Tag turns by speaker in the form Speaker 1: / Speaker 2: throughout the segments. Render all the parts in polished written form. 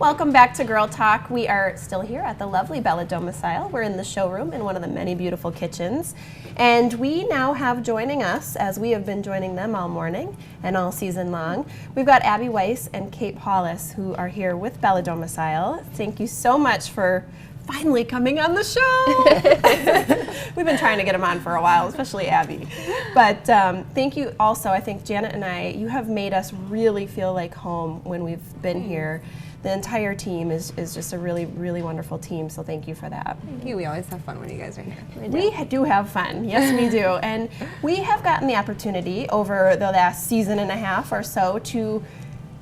Speaker 1: Welcome back to Girl Talk. We are still here at the lovely Bella Domicile. We're in the showroom in one of the many beautiful kitchens. And we now have joining us, as we have been joining them all morning and all season long, we've got Abby Weiss and Kate Paulus, who are here with Bella Domicile. Thank you so much for finally coming on the show. We've been trying to get them on for a while, especially Abby. But thank you also. I think Janet and I, you have made us really feel like home when we've been here. The entire team is just a really, really wonderful team, so thank you for that.
Speaker 2: Thank you. We always have fun when you guys are here.
Speaker 1: We do have fun. Yes, we do. And we have gotten the opportunity over the last season and a half or so to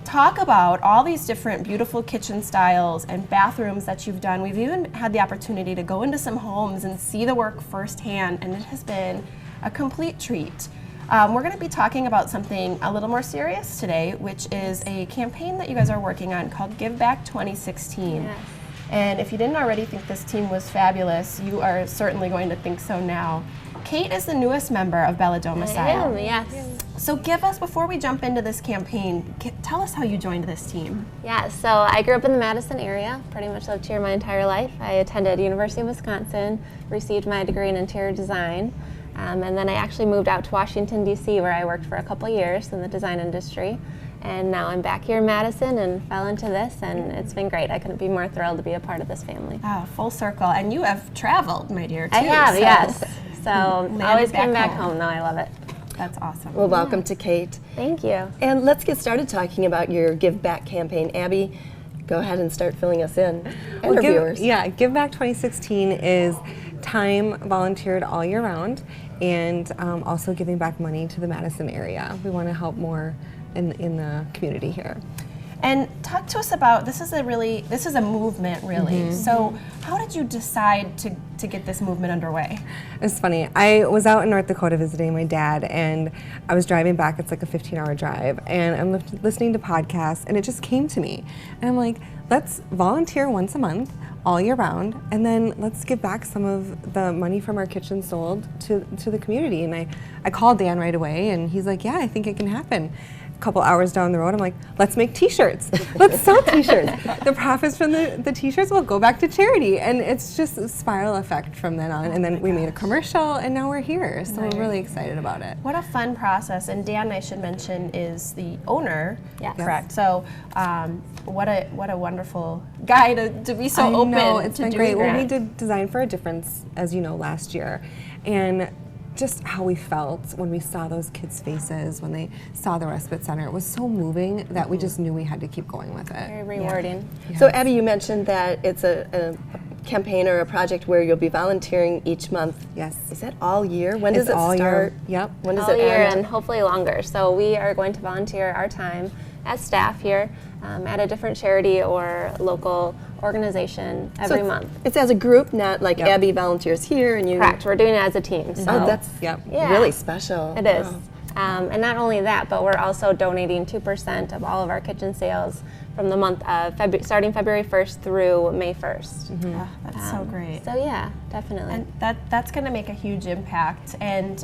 Speaker 1: talk about all these different beautiful kitchen styles and bathrooms that you've done. We've even had the opportunity to go into some homes and see the work firsthand, and it has been a complete treat. We're going to be talking about something a little more serious today, which is a campaign that you guys are working on called Give Back 2016.
Speaker 3: Yes.
Speaker 1: And if you didn't already think this team was fabulous, you are certainly going to think so now. Kate is the newest member of Bella Domicile.
Speaker 3: I am, yes.
Speaker 1: So give us, before we jump into this campaign, tell us how you joined this team.
Speaker 3: Yeah, so I grew up in the Madison area, pretty much lived here my entire life. I attended University of Wisconsin, received my degree in interior design, and then I actually moved out to Washington, D.C., where I worked for a couple years in the design industry. And now I'm back here in Madison and fell into this, and it's been great. I couldn't be more thrilled to be a part of this family.
Speaker 1: Oh, full circle. And you have traveled, my dear, too.
Speaker 3: I have,
Speaker 1: so
Speaker 3: yes. So always
Speaker 1: back
Speaker 3: came back
Speaker 1: home.
Speaker 3: home, though. I love it.
Speaker 1: That's awesome.
Speaker 4: Well, welcome to Kate.
Speaker 3: Thank you.
Speaker 4: And let's get started talking about your Give Back campaign. Abby, go ahead and start filling us in. And our viewers.
Speaker 2: Give Back 2016 is time volunteered all year round, and also giving back money to the Madison area. We want to help more in the community here.
Speaker 1: And talk to us about, this is a movement, really.
Speaker 2: Mm-hmm.
Speaker 1: So how did you decide to get this movement underway?
Speaker 2: It's funny. I was out in North Dakota visiting my dad, and I was driving back. It's like a 15-hour drive, and I'm listening to podcasts, and it just came to me. And I'm like, let's volunteer once a month, all year round, and then let's give back some of the money from our kitchen sold to the community. And I called Dan right away, and he's like, yeah, I think it can happen. A couple hours down the road, I'm like, let's make t-shirts. Let's sell t-shirts. The profits from the t-shirts will go back to charity. And it's just a spiral effect from then on. And then we made a commercial, and now we're here. So we're really excited about it.
Speaker 1: What a fun process. And Dan, I should mention, is the owner,
Speaker 3: Yes.
Speaker 1: correct? So what a wonderful guy to be so open
Speaker 2: know, it's
Speaker 1: to
Speaker 2: been
Speaker 1: do
Speaker 2: great. Well,
Speaker 1: that.
Speaker 2: we did Design for a Difference, as you know, last year. And just how we felt when we saw those kids' faces, when they saw the respite center. It was so moving that we just knew we had to keep going with it.
Speaker 3: Very rewarding.
Speaker 2: Yeah.
Speaker 4: So Abby, you mentioned that it's a campaign or a project where you'll be volunteering each month.
Speaker 2: Yes.
Speaker 4: Is that all year? When does
Speaker 2: It's
Speaker 4: it
Speaker 2: all
Speaker 4: start?
Speaker 2: year. Yep.
Speaker 4: When does
Speaker 3: All
Speaker 4: it
Speaker 3: year
Speaker 4: end?
Speaker 3: and hopefully longer. So we are going to volunteer our time as staff here at a different charity or local organization
Speaker 4: So
Speaker 3: every
Speaker 4: it's-
Speaker 3: month.
Speaker 4: It's as a group, not like
Speaker 2: Yep.
Speaker 4: Abby volunteers here and you.
Speaker 3: Correct. We're doing it as a team. So
Speaker 4: Oh, that's
Speaker 2: Yep.
Speaker 3: Yeah.
Speaker 4: really special.
Speaker 3: it is.
Speaker 4: Wow.
Speaker 3: And not only that, but we're also donating 2% of all of our kitchen sales from the month of starting February 1st through May 1st.
Speaker 1: Oh, that's so great.
Speaker 3: So yeah, definitely.
Speaker 1: And that's going to make a huge impact. And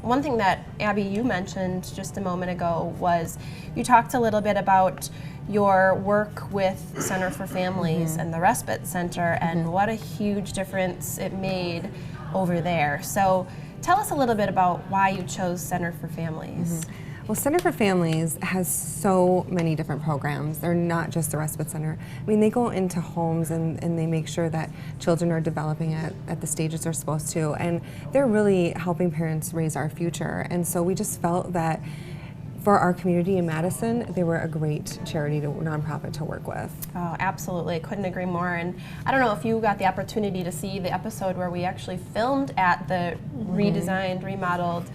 Speaker 1: one thing that, Abby, you mentioned just a moment ago was you talked a little bit about your work with Center for Families and the Respite Center and what a huge difference it made over there. So tell us a little bit about why you chose Center for Families.
Speaker 2: Well, Center for Families has so many different programs. They're not just the respite center. I mean, they go into homes and they make sure that children are developing at the stages they're supposed to, and they're really helping parents raise our future. And so we just felt that for our community in Madison, they were a great charity, nonprofit to work with.
Speaker 1: Oh, absolutely. I couldn't agree more. And I don't know if you got the opportunity to see the episode where we actually filmed at the redesigned, remodeled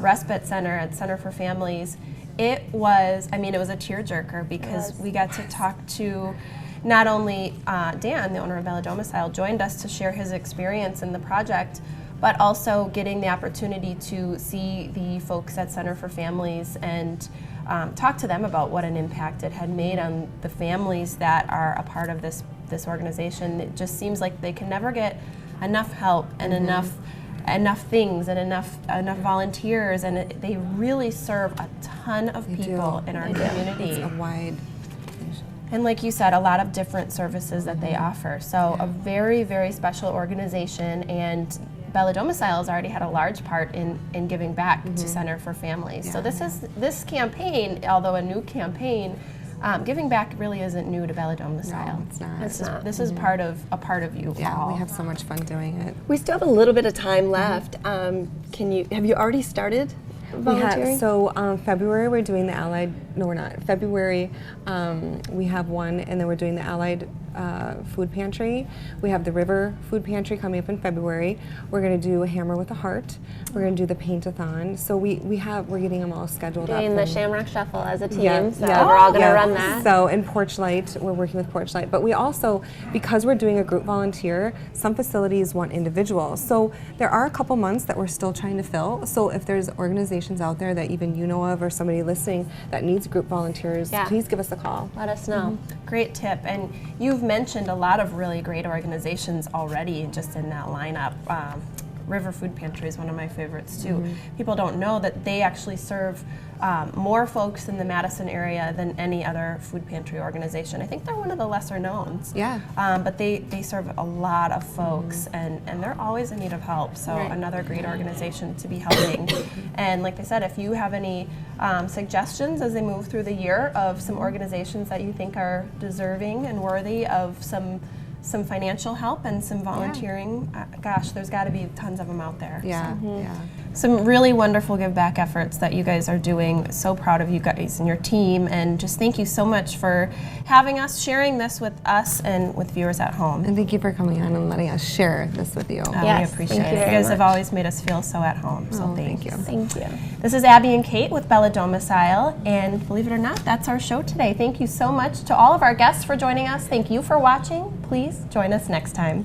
Speaker 1: respite center at Center for Families. It was a tearjerker because we got to talk to not only Dan, the owner of Bella Domicile, joined us to share his experience in the project, but also getting the opportunity to see the folks at Center for Families and talk to them about what an impact it had made on the families that are a part of this organization. It just seems like they can never get enough help and enough things and enough volunteers, and they really serve a ton of people in our community.
Speaker 2: It's a wide
Speaker 1: And like you said, a lot of different services that they offer. So a very, very special organization, and Bella Domicile has already had a large part in giving back to Center for Families. So this campaign, although a new campaign, giving back really isn't new to Bella Domicile.
Speaker 2: No, it's not.
Speaker 1: This is part of you all.
Speaker 2: We have so much fun doing it.
Speaker 4: We still have a little bit of time left. Have you already started volunteering?
Speaker 2: February we're doing the Allied, no we're not. February we have one, and then we're doing the Allied food pantry. We have the River food pantry coming up in February. We're going to do a Hammer with a Heart. We're going to do the Paint-a-thon. So we're getting them all scheduled up.
Speaker 3: Doing the Shamrock Shuffle as a team, so
Speaker 2: yeah.
Speaker 3: we're all going to run that.
Speaker 2: So in Porchlight, we're working with Porchlight, but we also, because we're doing a group volunteer, some facilities want individuals. So there are a couple months that we're still trying to fill. So if there's organizations out there that even you know of, or somebody listening that needs group volunteers, please give us a call.
Speaker 3: Let us know.
Speaker 1: Great tip. And you've mentioned a lot of really great organizations already just in that lineup. River Food Pantry is one of my favorites too. People don't know that they actually serve more folks in the Madison area than any other food pantry organization. I think they're one of the lesser knowns.
Speaker 2: Yeah.
Speaker 1: But they serve a lot of folks, and they're always in need of help. So another great organization to be helping. And like I said, if you have any suggestions as they move through the year of some organizations that you think are deserving and worthy of some financial help and some volunteering, gosh, there's got to be tons of them out there.
Speaker 2: Yeah,
Speaker 1: So.
Speaker 2: yeah.
Speaker 1: Some really wonderful give back efforts that you guys are doing. So proud of you guys and your team, and just thank you so much for having us, sharing this with us and with viewers at home.
Speaker 2: And thank you for coming on and letting us share this with you.
Speaker 3: Yes,
Speaker 1: we appreciate
Speaker 3: thank
Speaker 1: it.
Speaker 3: you
Speaker 1: You
Speaker 3: very
Speaker 1: guys have
Speaker 3: much.
Speaker 1: always made us feel so at home. So thank you.
Speaker 3: Thank you.
Speaker 1: This is Abby and Kate with Bella Domicile, and believe it or not, that's our show today. Thank you so much to all of our guests for joining us. Thank you for watching. Please join us next time.